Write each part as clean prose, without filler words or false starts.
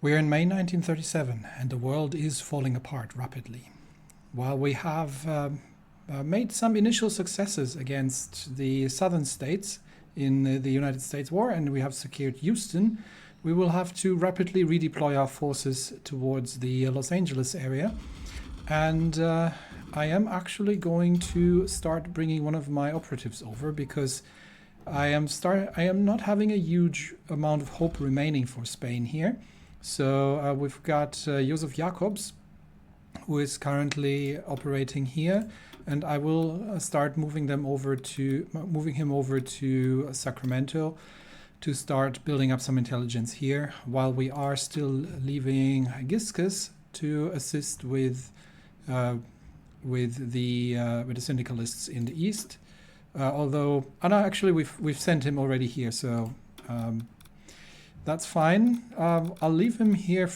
We're in May 1937 and the world is falling apart rapidly. While we have made some initial successes against the southern states in the United States war and we have secured Houston, we will have to rapidly redeploy our forces towards the Los Angeles area. And I am actually going to start bringing one of my operatives over because I am not having a huge amount of hope remaining for Spain here. So we've got Josef Jacobs, who is currently operating here, and I will start moving him over to Sacramento to start building up some intelligence here, while we are still leaving Giscus to assist with the syndicalists in the east. Although, no, actually we've sent him already here, so. That's fine. I'll leave him here.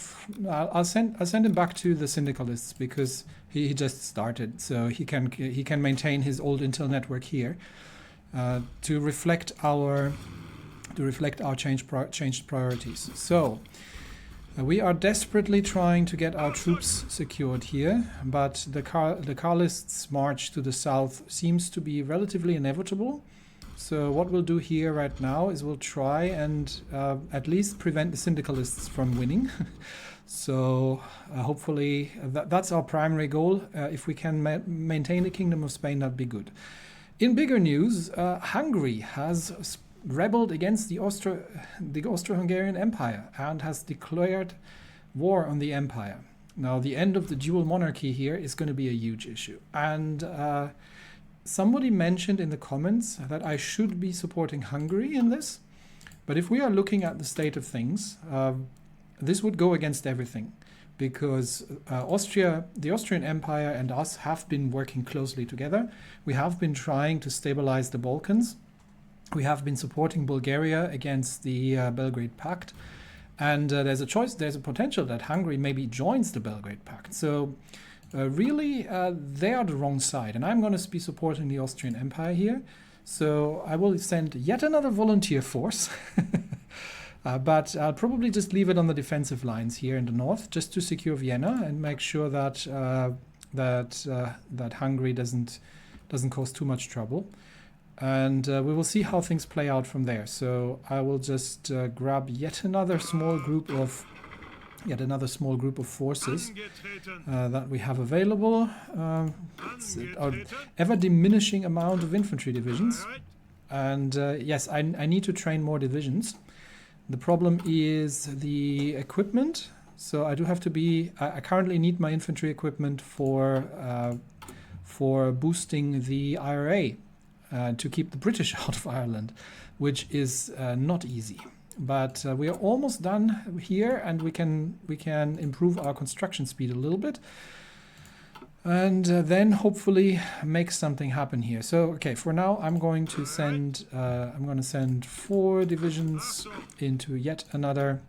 I'll send him back to the syndicalists because he just started, so he can maintain his old intel network here to reflect our changed priorities. So we are desperately trying to get our troops secured here, but the Carlists' march to the south seems to be relatively inevitable. So what we'll do here right now is we'll try and at least prevent the syndicalists from winning. So hopefully that's our primary goal. If we can maintain the Kingdom of Spain, that'd be good. In bigger news, Hungary has rebelled against the Austro-Hungarian Empire and has declared war on the empire. Now the end of the dual monarchy here is going to be a huge issue. And somebody mentioned in the comments that I should be supporting Hungary in this, but if we are looking at the state of things, this would go against everything, because the Austrian Empire and us have been working closely together. We have been trying to stabilize the Balkans. We have been supporting Bulgaria against the Belgrade Pact, and there's a potential that Hungary maybe joins the Belgrade Pact. So really, they are the wrong side, and I'm going to be supporting the Austrian Empire here. So I will send yet another volunteer force, but I'll probably just leave it on the defensive lines here in the north, just to secure Vienna and make sure that that Hungary doesn't cause too much trouble. And we will see how things play out from there. So I will just grab yet another small group of forces that we have available. It's an ever diminishing amount of infantry divisions. And yes, I need to train more divisions. The problem is the equipment. So I do have to be, I currently need my infantry equipment for boosting the IRA to keep the British out of Ireland, which is not easy. But we are almost done here, and we can improve our construction speed a little bit, and then hopefully make something happen here. So okay, for now I'm going to send 4 divisions into yet another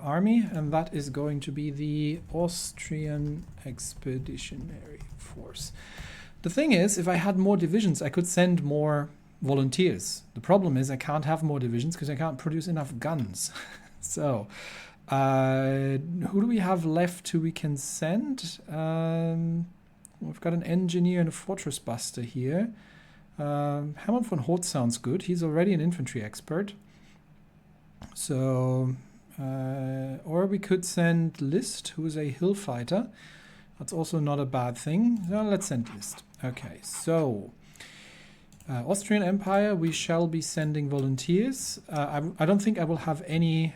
army, and that is going to be the Austrian Expeditionary Force. The thing is, if I had more divisions, I could send more volunteers. The problem is I can't have more divisions because I can't produce enough guns. So who do we have left who we can send? We've got an engineer and a fortress buster here. Hermann von Hoth sounds good. He's already an infantry expert. So or we could send List, who is a hill fighter. That's also not a bad thing. Let's send List. Okay, so Austrian Empire, we shall be sending volunteers. I don't think I will have any.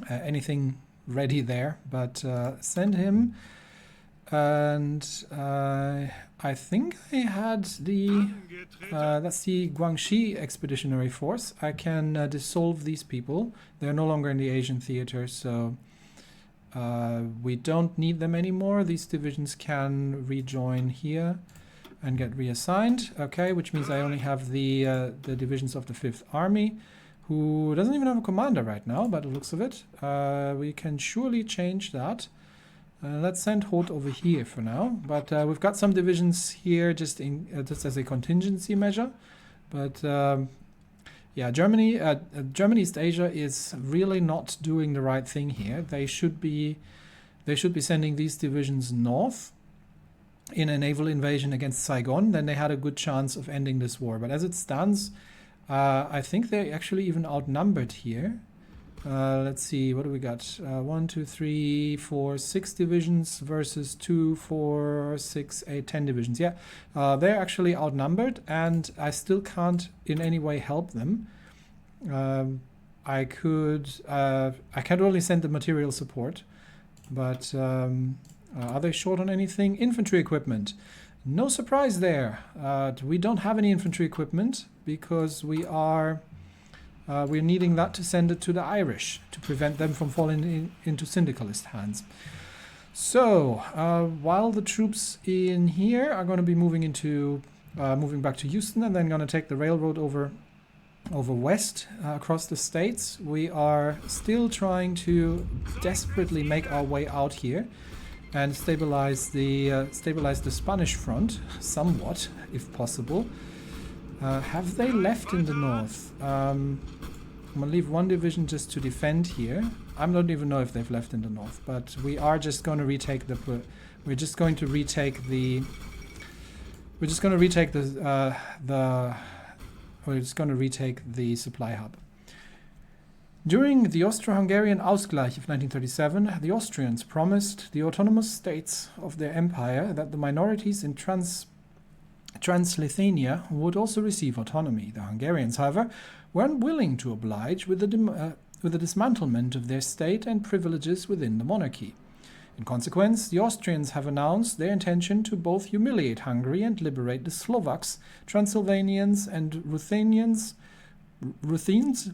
Anything ready there, but send him. And I think they had the that's the Guangxi Expeditionary Force. I can dissolve these people. They're no longer in the Asian theater, so we don't need them anymore. These divisions can rejoin here and get reassigned. Okay, which means I only have the divisions of the 5th Army, who doesn't even have a commander right now, by the looks of it. We can surely change that. Let's send Hoth over here for now. But we've got some divisions here just as a contingency measure. But Yeah, Germany East Asia is really not doing the right thing here. They should be sending these divisions north in a naval invasion against Saigon. Then they had a good chance of ending this war. But as it stands, I think they're actually even outnumbered here. Let's see, what do we got? 1, 2, 3, 4, 6 divisions versus 2, 4, 6, 8, 10 divisions. Yeah, they're actually outnumbered, and I still can't in any way help them. I can only send them material support, but are they short on anything? Infantry equipment. No surprise there. We don't have any infantry equipment because we're needing that to send it to the Irish to prevent them from falling into syndicalist hands. So while the troops in here are going to be moving back to Houston and then going to take the railroad over west across the states, we are still trying to desperately make our way out here and stabilize the Spanish front somewhat, if possible. Have they left in the north? I'm gonna leave one division just to defend here. I don't even know if they've left in the north, but we are just going to retake the. We're just going to retake the. We're just going to retake the supply hub. During the Austro-Hungarian Ausgleich of 1937, the Austrians promised the autonomous states of their empire that the minorities in Transleithania would also receive autonomy. The Hungarians, however, were unwilling to oblige with the dismantlement of their state and privileges within the monarchy. In consequence, the Austrians have announced their intention to both humiliate Hungary and liberate the Slovaks, Transylvanians, and Ruthenes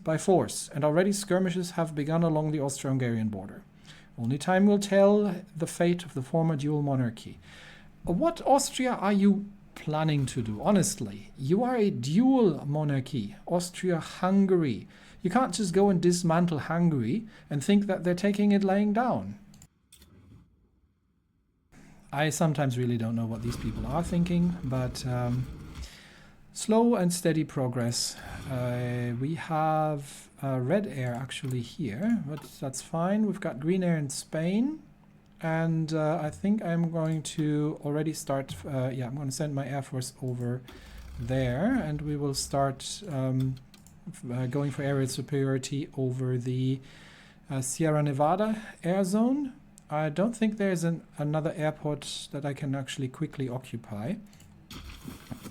by force, and already skirmishes have begun along the Austro-Hungarian border. Only time will tell the fate of the former dual monarchy. What Austria are you planning to do? Honestly, you are a dual monarchy, Austria-Hungary. You can't just go and dismantle Hungary and think that they're taking it laying down. I sometimes really don't know what these people are thinking, but slow and steady progress. We have red air actually here, but that's fine. We've got green air in Spain. And I think I'm going to already start, I'm going to send my Air Force over there, and we will start going for aerial superiority over the Sierra Nevada air zone. I don't think there's another airport that I can actually quickly occupy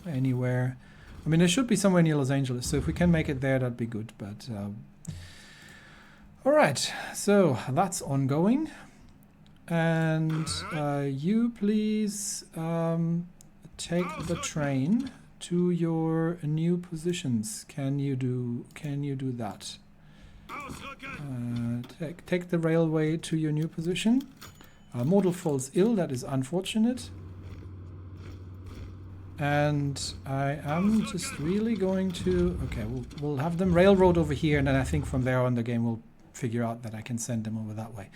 anywhere. I mean, there should be somewhere near Los Angeles, so if we can make it there, that'd be good. But all right, so that's ongoing. And you please take the train to your new positions. Can you do that? Take the railway to your new position. Model falls ill. That is unfortunate. And I am just really going to... Okay, we'll have them railroad over here, and then I think from there on the game we'll figure out that I can send them over that way.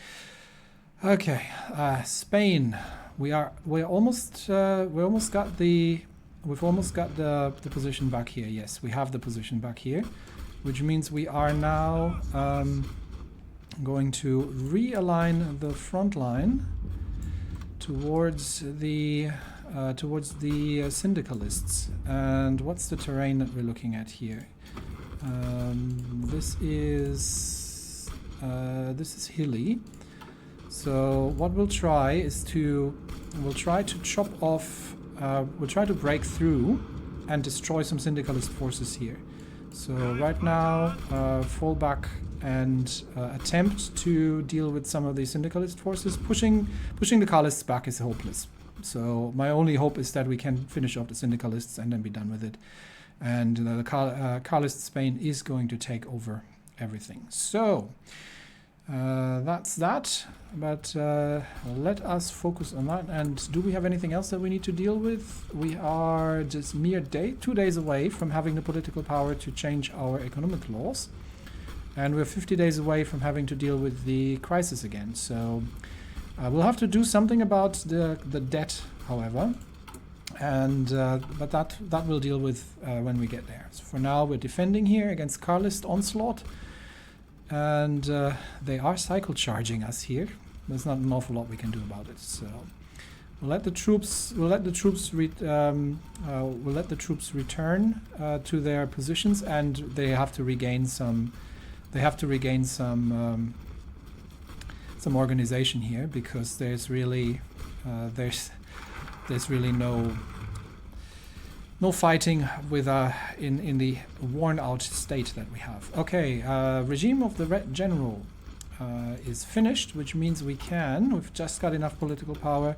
Okay, Spain. We've almost got the position back here. Yes, we have the position back here, which means we are now going to realign the front line towards the syndicalists. And what's the terrain that we're looking at here? This is hilly. So what we'll try to chop off, we'll try to break through and destroy some syndicalist forces here. So right now, fall back and attempt to deal with some of the syndicalist forces. Pushing the Carlists back is hopeless. So my only hope is that we can finish off the syndicalists and then be done with it. And the Carlist Spain is going to take over everything. So that's that. But let us focus on that. And do we have anything else that we need to deal with? We are just 2 days away from having the political power to change our economic laws. And we're 50 days away from having to deal with the crisis again. So we'll have to do something about the debt, however. And but that we'll deal with when we get there. So for now, we're defending here against Carlist onslaught, and they are cycle charging us here. There's not an awful lot we can do about it. So we'll let the troops return to their positions, and they have to regain some. They have to regain some organization here, because there's really there's really no fighting with in the worn out state that we have. Okay, regime of the Red General is finished, which means we've just got enough political power.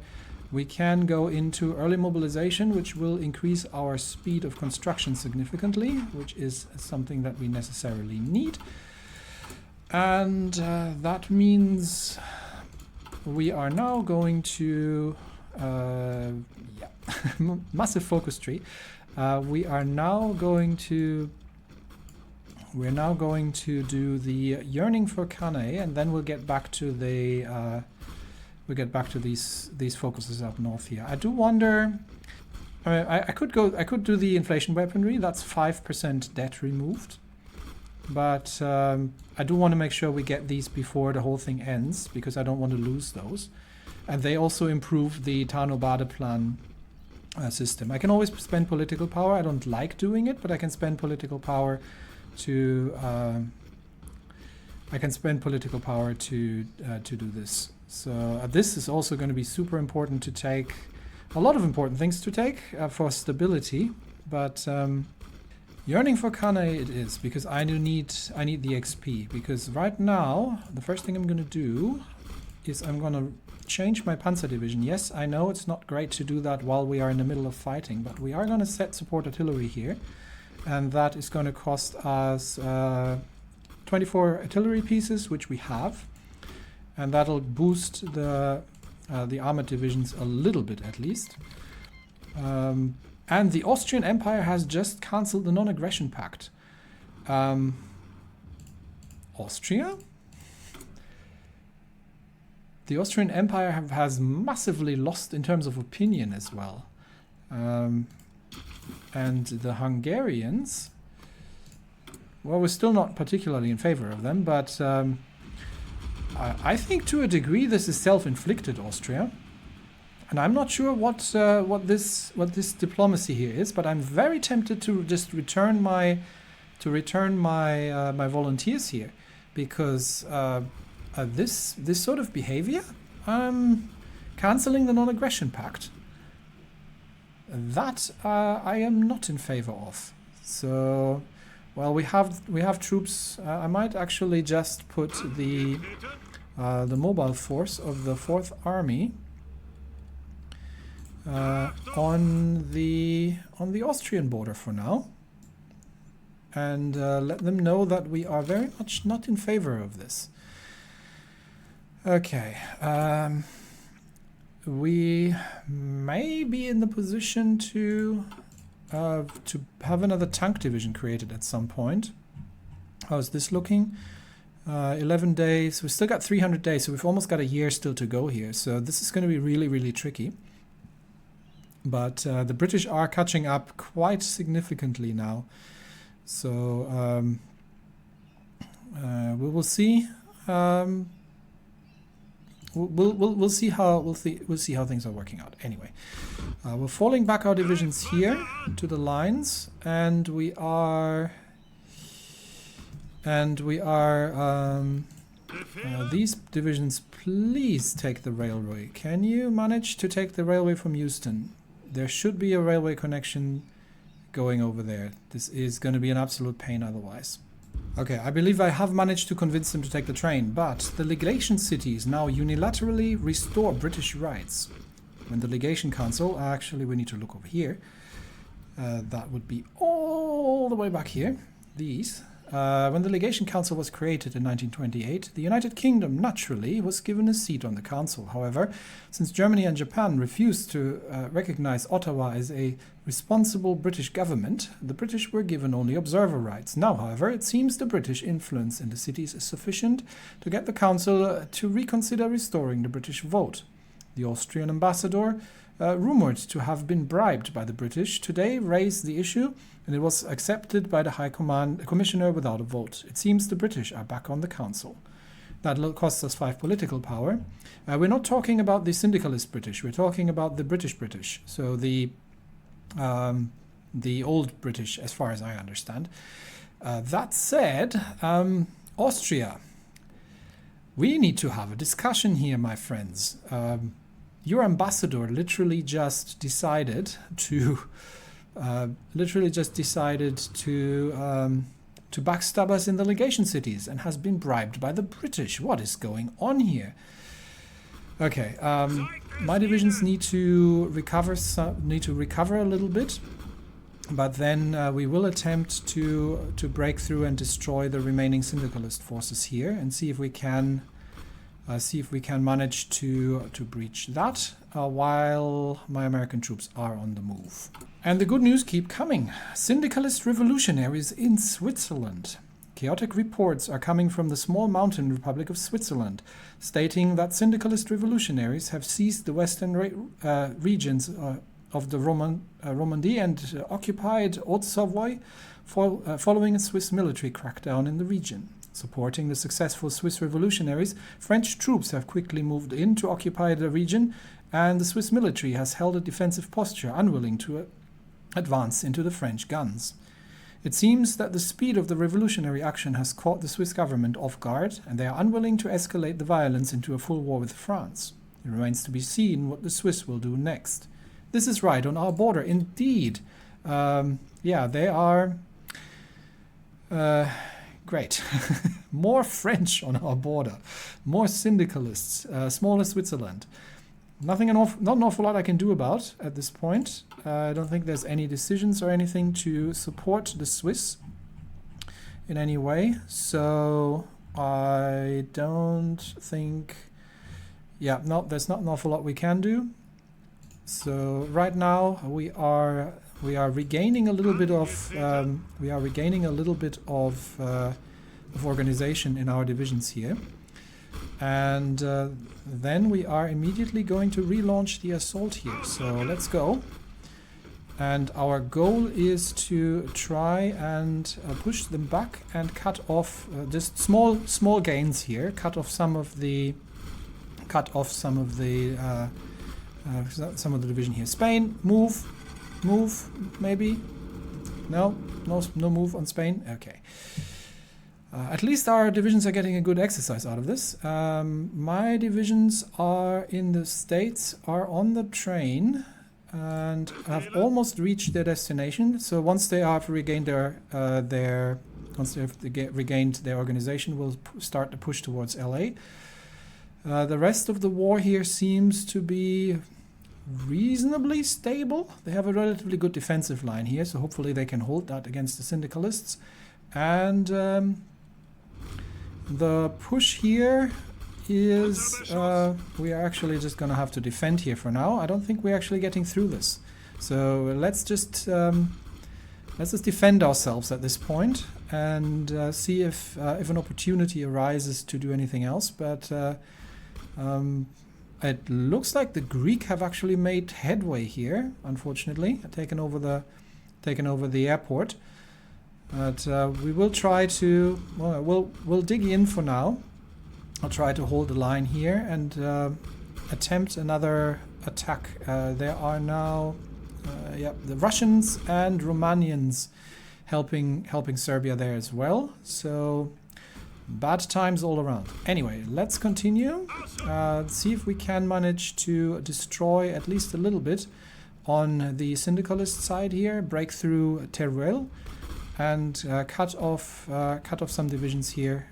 We can go into early mobilization, which will increase our speed of construction significantly, which is something that we necessarily need. And that means we are now going to massive focus tree. We're now going to do the yearning for Cannae, and then we'll get back to the these focuses up north here. I do wonder. I mean, I could do the inflation weaponry. That's 5% debt removed, but I do want to make sure we get these before the whole thing ends, because I don't want to lose those. And they also improve the Tarnobade plan system. I can always spend political power. I don't like doing it, but I can spend political power to do this. So this is also going to be super important to take. A lot of important things to take for stability, but yearning for Cannae it is, because I need the XP. Because right now the first thing I'm going to do is I'm going to change my Panzer division. Yes, I know it's not great to do that while we are in the middle of fighting, but we are going to set support artillery here, and that is going to cost us 24 artillery pieces, which we have, and that'll boost the armored divisions a little bit at least. And the Austrian Empire has just cancelled the non-aggression pact. Austria? The Austrian Empire has massively lost in terms of opinion as well. And the Hungarians, well, we're still not particularly in favor of them, but I think to a degree this is self-inflicted, Austria. And I'm not sure what this diplomacy here is, but I'm very tempted to just return my volunteers here, because this sort of behavior, cancelling the non-aggression pact, that I am not in favor of. So, well, we have troops. I might actually just put the mobile force of the 4th Army on the Austrian border for now, and let them know that we are very much not in favor of this. Okay, we may be in the position to have another tank division created at some point. How's this looking? 11 days. We've still got 300 days, so we've almost got a year still to go here. So this is going to be really, really tricky. But the British are catching up quite significantly now. So we will see. We'll see how things are working out. Anyway, we're falling back our divisions here to the lines, and we are these divisions. Please take the railway. Can you manage to take the railway from Euston? There should be a railway connection going over there. This is going to be an absolute pain otherwise. Okay, I believe I have managed to convince them to take the train, but the legation cities now unilaterally restore British rights. When the legation council, actually we need to look over here, that would be all the way back here, these. When the legation council was created in 1928, the United Kingdom naturally was given a seat on the council. However, since Germany and Japan refused to recognize Ottawa as a responsible British government, the British were given only observer rights. Now, however, it seems the British influence in the cities is sufficient to get the council to reconsider restoring the British vote. The Austrian ambassador rumored to have been bribed by the British, today raised the issue, and it was accepted by the High Commissioner without a vote. It seems the British are back on the council. That costs us 5 political power. We're not talking about the syndicalist British. We're talking about the British. So the old British, as far as I understand. That said, Austria. We need to have a discussion here, my friends. Your ambassador literally just decided to backstab us in the legation cities and has been bribed by the British. What is going on here? Okay, my divisions need to recover a little bit, but then we will attempt to break through and destroy the remaining syndicalist forces here and see if we can manage to breach that while my American troops are on the move. And the good news keep coming. Syndicalist revolutionaries in Switzerland. Chaotic reports are coming from the small mountain republic of Switzerland, stating that syndicalist revolutionaries have seized the western regions of the Romandy and occupied Haute-Savoie following a Swiss military crackdown in the region. Supporting the successful Swiss revolutionaries, French troops have quickly moved in to occupy the region, and the Swiss military has held a defensive posture, unwilling to advance into the French guns. It seems that the speed of the revolutionary action has caught the Swiss government off guard, and they are unwilling to escalate the violence into a full war with France. It remains to be seen what the Swiss will do next. This is right on our border, indeed. Yeah, they are great. More French on our border, more syndicalists, smaller Switzerland. Not an awful lot I can do about at this point. I don't think there's any decisions or anything to support the Swiss in any way. So I don't think, yeah, no, there's not an awful lot we can do. So right now we are regaining a little bit of organization in our divisions here. And then we are immediately going to relaunch the assault here. So let's go. And our goal is to try and push them back and cut off just small gains here. Cut off some of the division here. Spain, move, maybe. No move on Spain. Okay. At least our divisions are getting a good exercise out of this. My divisions are in the States, are on the train and have almost reached their destination. So once they have regained their organization, we'll start the push towards LA. The rest of the war here seems to be reasonably stable. They have a relatively good defensive line here, so hopefully they can hold that against the syndicalists. And the push here is we are actually just going to have to defend here for now. I don't think we're actually getting through this. So let's just defend ourselves at this point and see if an opportunity arises to do anything else. But it looks like the Greek have actually made headway here. Unfortunately, taken over the airport. But we will try to, well, we'll dig in for now. I'll try to hold the line here and attempt another attack. There are now, the Russians and Romanians helping Serbia there as well. So bad times all around. Anyway, let's continue. See if we can manage to destroy at least a little bit on the syndicalist side here. Break through Teruel. And cut off some divisions here.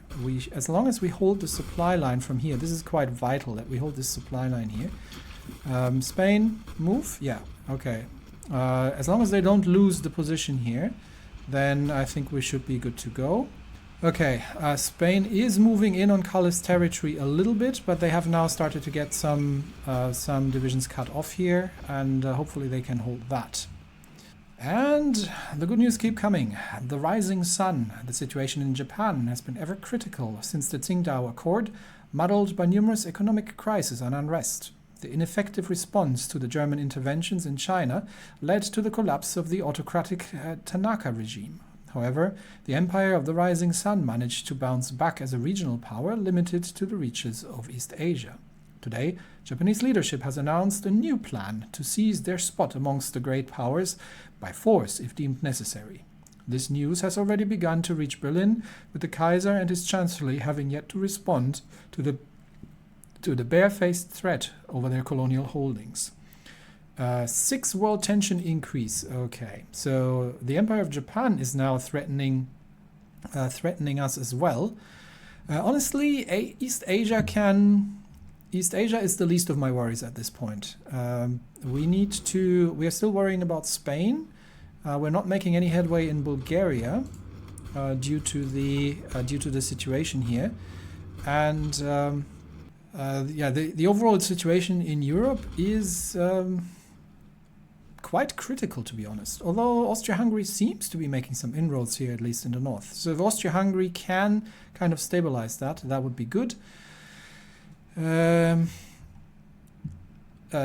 As long as we hold the supply line from here, this is quite vital that we hold this supply line here. Spain, move? Yeah, okay. As long as they don't lose the position here, then I think we should be good to go. Okay, Spain is moving in on Calais territory a little bit, but they have now started to get some divisions cut off here, and hopefully they can hold that. And the good news keep coming. The rising sun. The situation in Japan has been ever critical since the Qingdao Accord, muddled by numerous economic crises and unrest. The ineffective response to the German interventions in China led to the collapse of the autocratic Tanaka regime. However, the Empire of the Rising Sun managed to bounce back as a regional power limited to the reaches of East Asia. Today, Japanese leadership has announced a new plan to seize their spot amongst the great powers by force if deemed necessary. This news has already begun to reach Berlin, with the Kaiser and his Chancellery having yet to respond to the barefaced threat over their colonial holdings. 6 world tension increase. Okay, so the Empire of Japan is now threatening us as well. Honestly, East Asia is the least of my worries at this point. We are still worrying about Spain. We're not making any headway in Bulgaria due to the situation here, and the overall situation in Europe is quite critical, to be honest. Although Austria-Hungary seems to be making some inroads here, at least in the north. So if Austria-Hungary can kind of stabilize that would be good.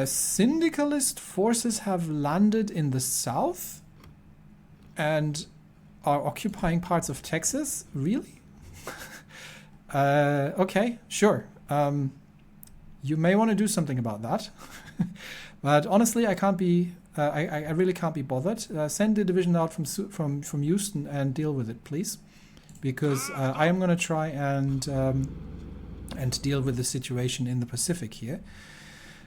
Syndicalist forces have landed in the south and are occupying parts of Texas? Really? Okay, sure. You may want to do something about that. But honestly, I can't be. I really can't be bothered. Send the division out from Houston and deal with it, please, because I am going to try and deal with the situation in the Pacific here.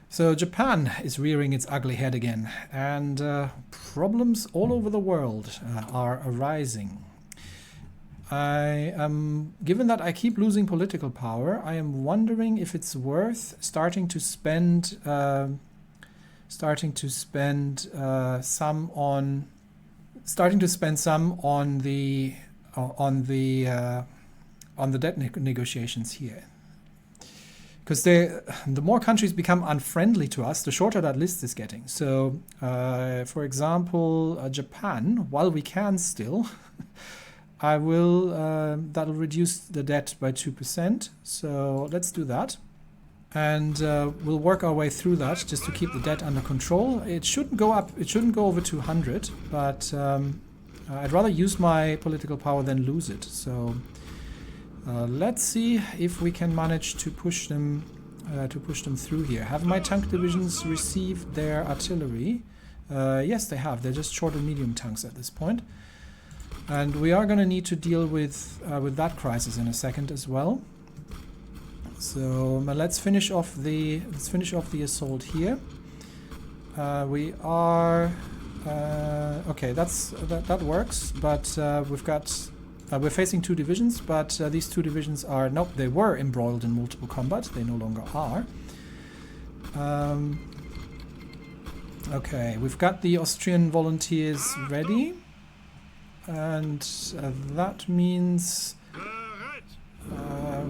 So Japan is rearing its ugly head again, and problems all over the world are arising. Given that I keep losing political power, I am wondering if it's worth starting to spend some on the debt negotiations here. Because the more countries become unfriendly to us, the shorter that list is getting. So, for example, Japan, while we can still, that'll reduce the debt by 2%. So let's do that. And we'll work our way through that just to keep the debt under control. It shouldn't go up, it shouldn't go over 200, but I'd rather use my political power than lose it. So let's see if we can manage to push them through here. Have my tank divisions received their artillery? Yes, they have. They're just short and medium tanks at this point. And we are going to need to deal with that crisis in a second as well. So let's finish off the assault here. We are okay. That works. But we're facing 2 divisions. But these 2 divisions are they were embroiled in multiple combat. They no longer are. Okay, we've got the Austrian volunteers ready, and that means.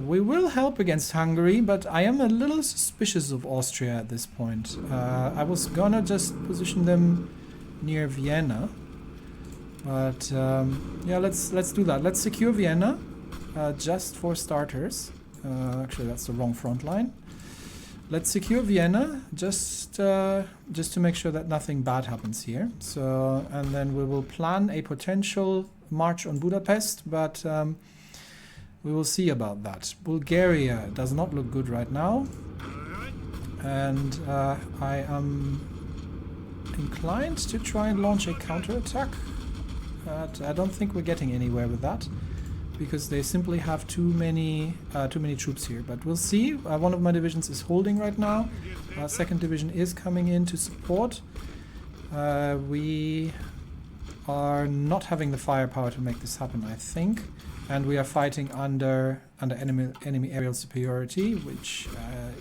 We will help against Hungary, but I am a little suspicious of Austria at this point. I was gonna just position them near Vienna, but yeah, let's do that. Let's secure Vienna, just for starters. Actually, that's the wrong front line. Let's secure Vienna just to make sure that nothing bad happens here. So, and then we will plan a potential march on Budapest, but. We will see about that. Bulgaria does not look good right now. And I am inclined to try and launch a counterattack. But I don't think we're getting anywhere with that, because they simply have too many troops here. But we'll see. One of my divisions is holding right now. Second division is coming in to support. We are not having the firepower to make this happen, I think. And we are fighting under enemy aerial superiority, which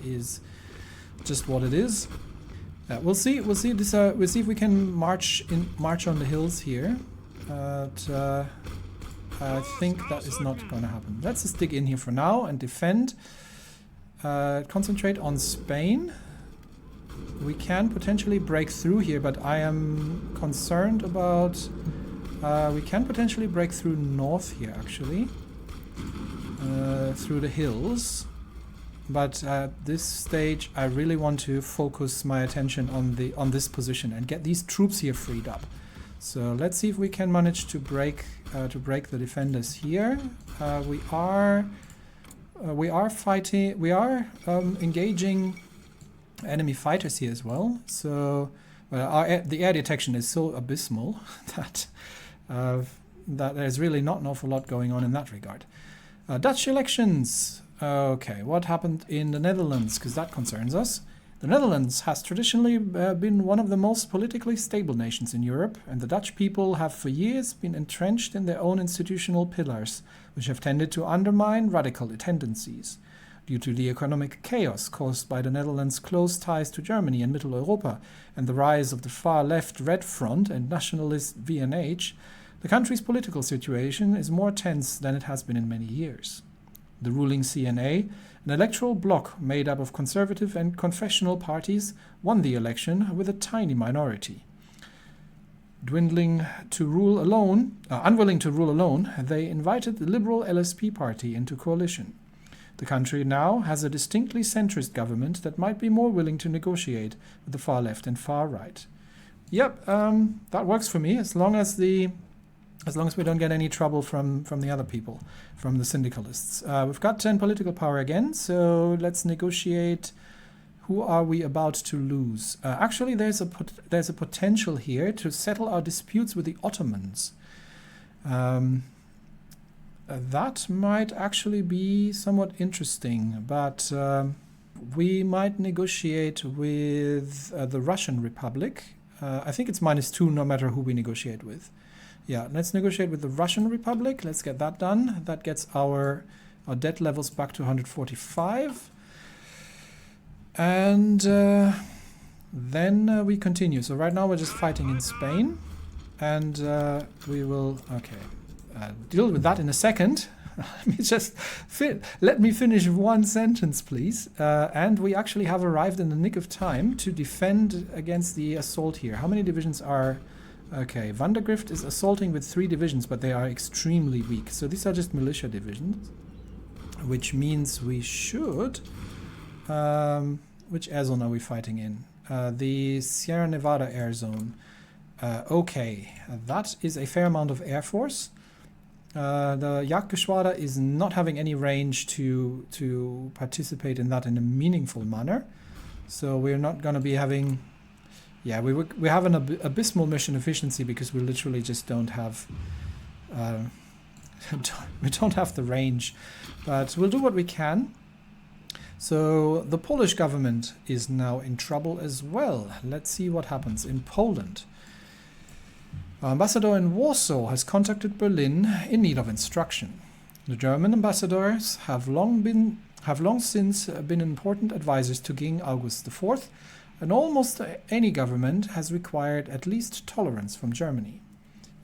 is just what it is. We'll see. We'll see if we can march on the hills here. But I think that is not going to happen. Let's just dig in here for now and defend. Concentrate on Spain. We can potentially break through here, but I am concerned about. We can potentially break through north here, actually. Through the hills. but at this stage I really want to focus my attention on this position and get these troops here freed up. So let's see if we can manage to break the defenders here. We are fighting. We are engaging enemy fighters here as well. So the air detection is so abysmal that that there's really not an awful lot going on in that regard. Dutch elections. Okay, what happened in the Netherlands? Because that concerns us. The Netherlands has traditionally been one of the most politically stable nations in Europe, and the Dutch people have for years been entrenched in their own institutional pillars, which have tended to undermine radical tendencies. Due to the economic chaos caused by the Netherlands' close ties to Germany and Middle Europa, and the rise of the far-left Red Front and nationalist VNH, the country's political situation is more tense than it has been in many years. The ruling CNA, an electoral bloc made up of conservative and confessional parties, won the election with a tiny minority. Unwilling to rule alone, they invited the Liberal LSP party into coalition. The country now has a distinctly centrist government that might be more willing to negotiate with the far left and far right. Yep, that works for me as long as we don't get any trouble from the other people, from the syndicalists. We've got 10 political power again, so let's negotiate. Who are we about to lose? Actually, there's a potential here to settle our disputes with the Ottomans. That might actually be somewhat interesting, but we might negotiate with the Russian Republic. I think it's -2 no matter who we negotiate with. Yeah, let's negotiate with the Russian Republic. Let's get that done. That gets our debt levels back to 145. And then we continue. So right now we're just fighting in Spain. And we will, deal with that in a second. Let me finish one sentence, please. And we actually have arrived in the nick of time to defend against the assault here. How many divisions are... Okay, Vandergrift is assaulting with 3 divisions, but they are extremely weak. So these are just militia divisions, which means we should... which air zone are we fighting in? The Sierra Nevada air zone. Okay, that is a fair amount of air force. The Jagdgeschwader is not having any range to participate in that in a meaningful manner. So we're not going to be having... Yeah, we have an abysmal mission efficiency because we literally just don't have... we don't have the range. But we'll do what we can. So the Polish government is now in trouble as well. Let's see what happens in Poland. Our ambassador in Warsaw has contacted Berlin in need of instruction. The German ambassadors have long since been important advisors to King August IV, and almost any government has required at least tolerance from Germany.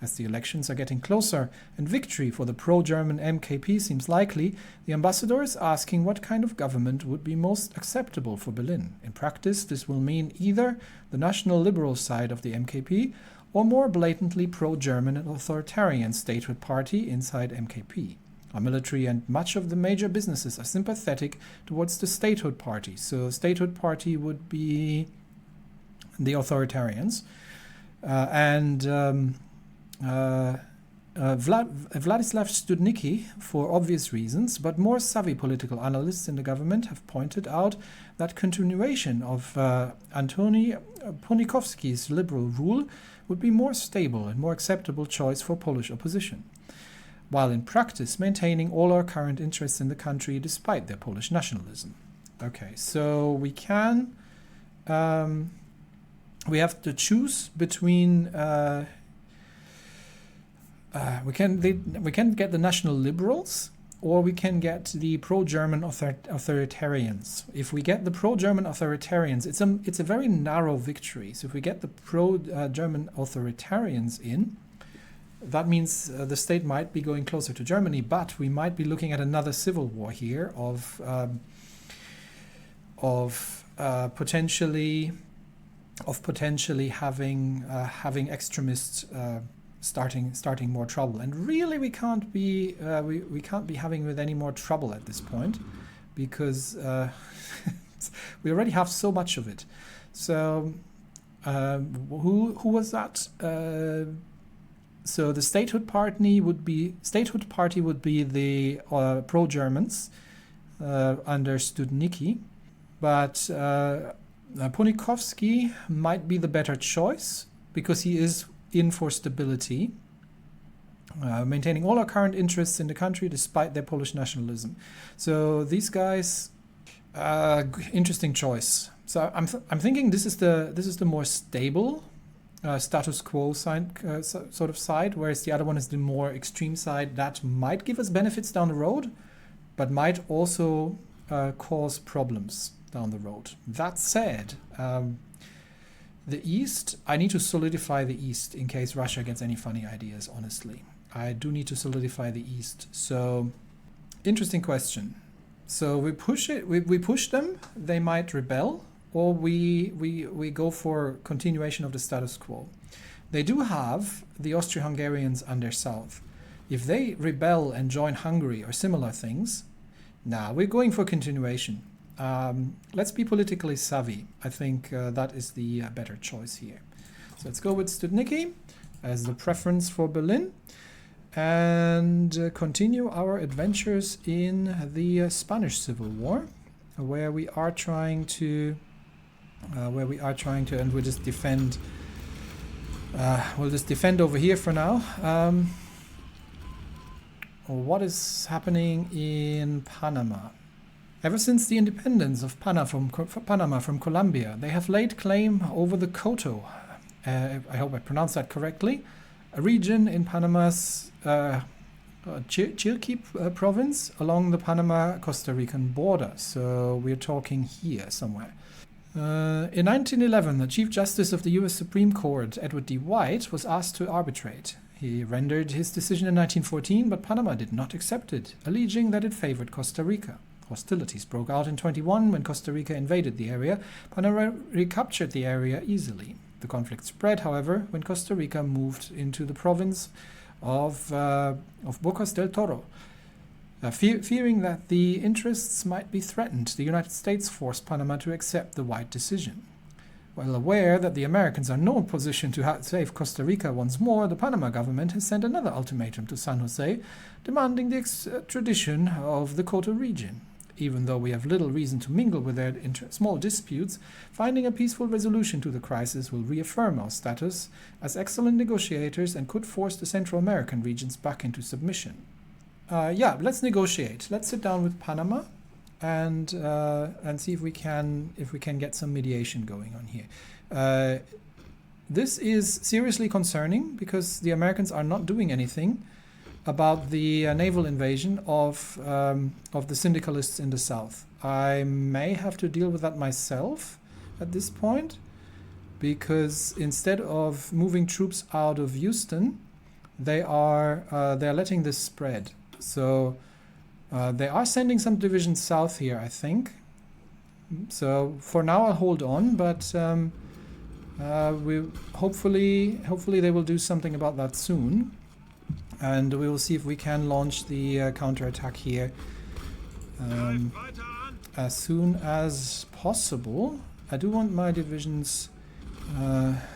As the elections are getting closer and victory for the pro-German MKP seems likely, the ambassador is asking what kind of government would be most acceptable for Berlin. In practice, this will mean either the national liberal side of the MKP or more blatantly pro-German and authoritarian statehood party inside MKP. Our military and much of the major businesses are sympathetic towards the statehood party. So statehood party would be the authoritarians. Vladislav Studnicki, for obvious reasons, but more savvy political analysts in the government have pointed out that continuation of Antoni Ponitkowski's liberal rule would be more stable and more acceptable choice for Polish opposition, while in practice maintaining all our current interests in the country despite their Polish nationalism. Okay, so we can... we have to choose between... we can get the national liberals, or we can get the pro-German authoritarians. If we get the pro-German authoritarians, it's a very narrow victory. So if we get the pro-German authoritarians in, that means the state might be going closer to Germany, but we might be looking at another civil war here of potentially having extremists starting more trouble. And really, we can't be having with any more trouble at this point. because we already have so much of it. So who was that? So the statehood party would be the pro-Germans under Studnicki, but Poniatowski might be the better choice because he is in for stability, maintaining all our current interests in the country despite their Polish nationalism. So these guys, interesting choice. So I'm thinking this is the more stable status quo side, sort of side, whereas the other one is the more extreme side that might give us benefits down the road, but might also cause problems down the road. That said, the East, I need to solidify the East in case Russia gets any funny ideas, honestly. I do need to solidify the East. So, interesting question. So we push them, they might rebel, or we go for continuation of the status quo. They do have the Austro-Hungarians on their south. If they rebel and join Hungary or similar things, we're going for continuation. Let's be politically savvy. I think that is the better choice here. So let's go with Studnicki as the preference for Berlin and continue our adventures in the Spanish Civil War, where we are trying to, and we'll just defend. We'll just defend over here for now. What is happening in Panama? Ever since the independence of Panama from Colombia, they have laid claim over the Coto, I hope I pronounced that correctly, a region in Panama's Chiriquí province along the Panama-Costa Rican border. So we're talking here somewhere. In 1911, the Chief Justice of the U.S. Supreme Court, Edward D. White, was asked to arbitrate. He rendered his decision in 1914, but Panama did not accept it, alleging that it favored Costa Rica. Hostilities broke out in 1921 when Costa Rica invaded the area. Panama recaptured the area easily. The conflict spread, however, when Costa Rica moved into the province of Bocas del Toro. Fearing that the interests might be threatened, the United States forced Panama to accept the White decision. While aware that the Americans are in no position to save Costa Rica once more, the Panama government has sent another ultimatum to San Jose, demanding the extradition of the Coto region. Even though we have little reason to mingle with their small disputes, finding a peaceful resolution to the crisis will reaffirm our status as excellent negotiators and could force the Central American regions back into submission. Let's negotiate. Let's sit down with Panama and see if we can get some mediation going on here. This is seriously concerning because the Americans are not doing anything about the naval invasion of the syndicalists in the south. I may have to deal with that myself at this point, because instead of moving troops out of Houston, they're letting this spread. So they are sending some divisions south here, I think. So for now I'll hold on, but we hopefully they will do something about that soon. And we will see if we can launch the counterattack here as soon as possible. I do want my divisions...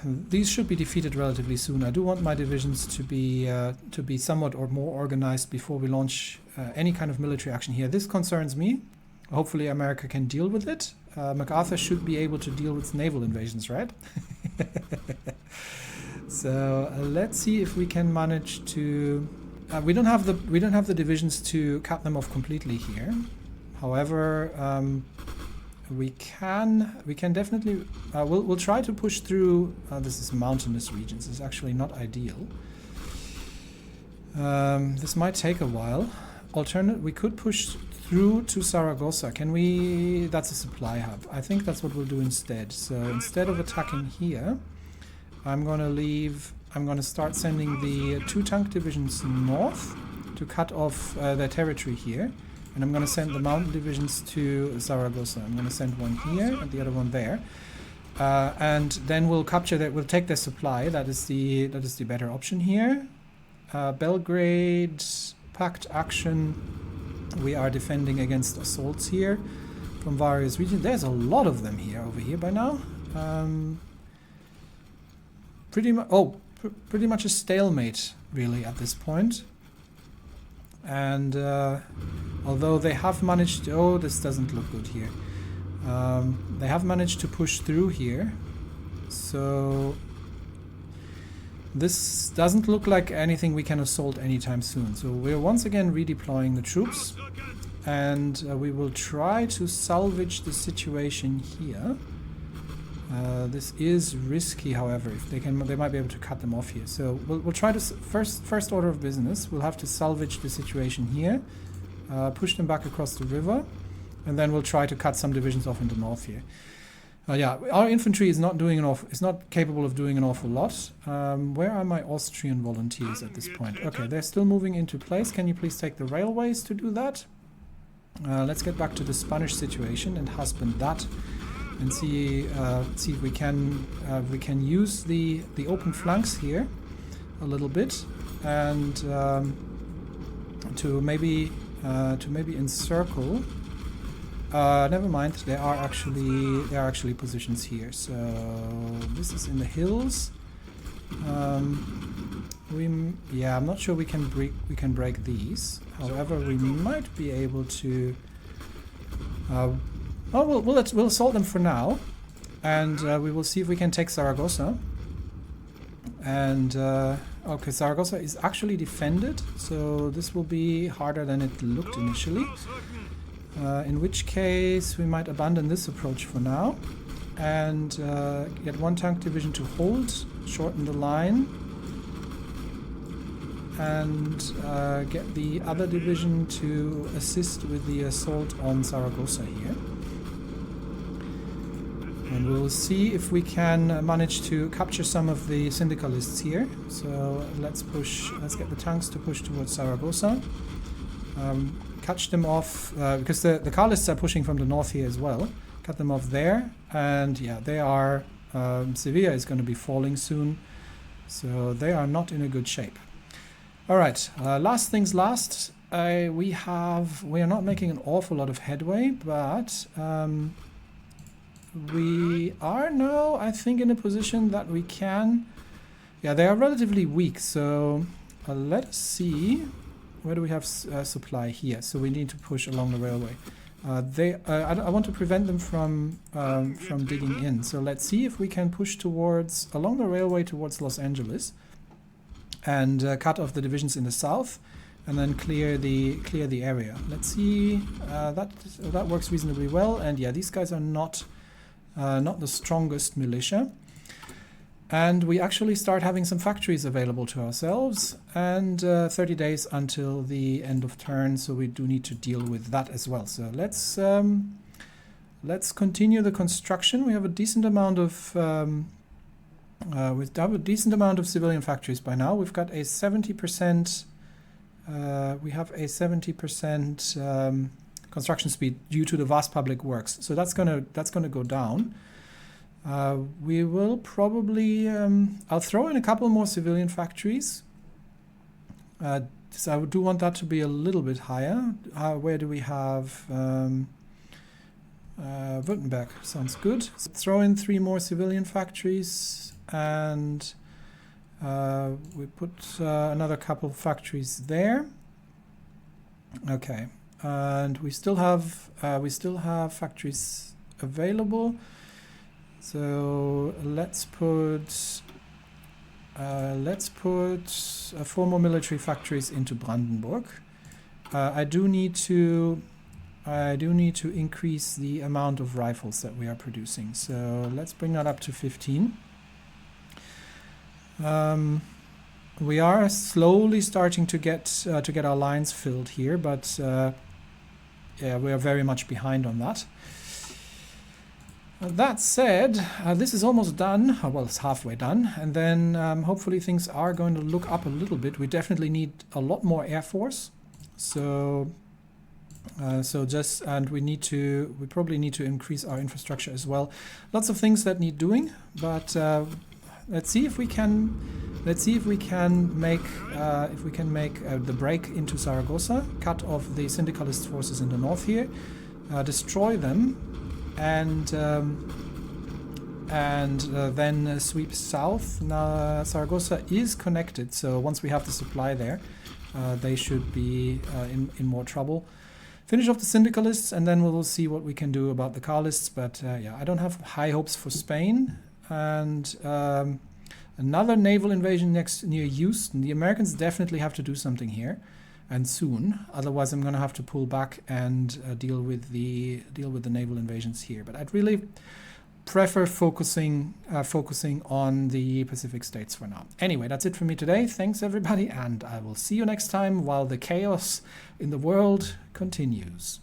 these should be defeated relatively soon. I do want my divisions to be somewhat or more organized before we launch any kind of military action here. This concerns me. Hopefully America can deal with it. MacArthur should be able to deal with naval invasions, right? So let's see if we can manage to. We don't have the divisions to cut them off completely here. However, we can definitely. We'll try to push through. This is mountainous regions. It's actually not ideal. This might take a while. We could push through to Zaragoza. Can we? That's a supply hub. I think that's what we'll do instead. So instead of attacking here, I'm going to start sending the 2 tank divisions north to cut off their territory here. And I'm going to send the mountain divisions to Zaragoza. I'm going to send one here and the other one there. And then we'll take their supply. That is the better option here. Belgrade, pact action. We are defending against assaults here from various regions. There's a lot of them here over here by now. Pretty much a stalemate really at this point. And although they have managed to, oh, this doesn't look good here. They have managed to push through here. So this doesn't look like anything we can assault anytime soon. So we're once again redeploying the troops. And we will try to salvage the situation here. This is risky, however. If they might be able to cut them off here. So we'll try to first order of business. We'll have to salvage the situation here, push them back across the river, and then we'll try to cut some divisions off in the north here. Yeah, our infantry is not capable of doing an awful lot. Where are my Austrian volunteers at this point? Okay, they're still moving into place. Can you please take the railways to do that? Let's get back to the Spanish situation and husband that, and see if we can use the open flanks here a little bit, and to maybe encircle. Never mind. There are actually positions here. So this is in the hills. Yeah, I'm not sure we can break these. However, we might be able to. We'll assault them for now, and we will see if we can take Zaragoza. And okay, Zaragoza is actually defended, so this will be harder than it looked initially. In which case, we might abandon this approach for now, and get one tank division to hold, shorten the line, and get the other division to assist with the assault on Zaragoza here. And we'll see if we can manage to capture some of the syndicalists here. So let's get the tanks to push towards Zaragoza. Catch them off, because the Carlists are pushing from the north here as well. Cut them off there, and yeah, they are, Sevilla is going to be falling soon, so they are not in a good shape. Alright, last things last, we are not making an awful lot of headway, but we are now, I think, in a position that we can, yeah, they are relatively weak, so let us see. Where do we have supply here? So we need to push along the railway. I want to prevent them from digging in. So let's see if we can push along the railway towards Los Angeles, and cut off the divisions in the south, and then clear the area. Let's see. That works reasonably well. And yeah, these guys are not the strongest militia. And we actually start having some factories available to ourselves, and 30 days until the end of turn, so we do need to deal with that as well. So let's continue the construction. We have a decent amount of civilian factories by now. We've got a 70%. We have a 70% construction speed due to the vast public works. So that's gonna go down. We will probably, I'll throw in a couple more civilian factories. So I do want that to be a little bit higher. Where do we have? Württemberg sounds good. So throw in 3 more civilian factories, and we put another couple of factories there. Okay, and we still have factories available. So let's put 4 more military factories into Brandenburg. I do need to increase the amount of rifles that we are producing. So let's bring that up to 15. We are slowly starting to get our lines filled here, but yeah, we are very much behind on that. That said, this is almost done. Well, it's halfway done, and then hopefully things are going to look up a little bit. We definitely need a lot more air force, so we probably need to increase our infrastructure as well. Lots of things that need doing, but Let's see if we can make the break into Zaragoza, cut off the syndicalist forces in the north here, destroy them, and then sweep south. Now Zaragoza is connected, so once we have the supply there, they should be in more trouble. Finish off the syndicalists, and then we'll see what we can do about the Carlists. But yeah, I don't have high hopes for Spain. And another naval invasion near Houston. The Americans definitely have to do something here, and soon. Otherwise, I'm going to have to pull back and deal with the naval invasions here. But I'd really prefer focusing on the Pacific states for now. Anyway, that's it for me today. Thanks everybody, and I will see you next time while the chaos in the world continues.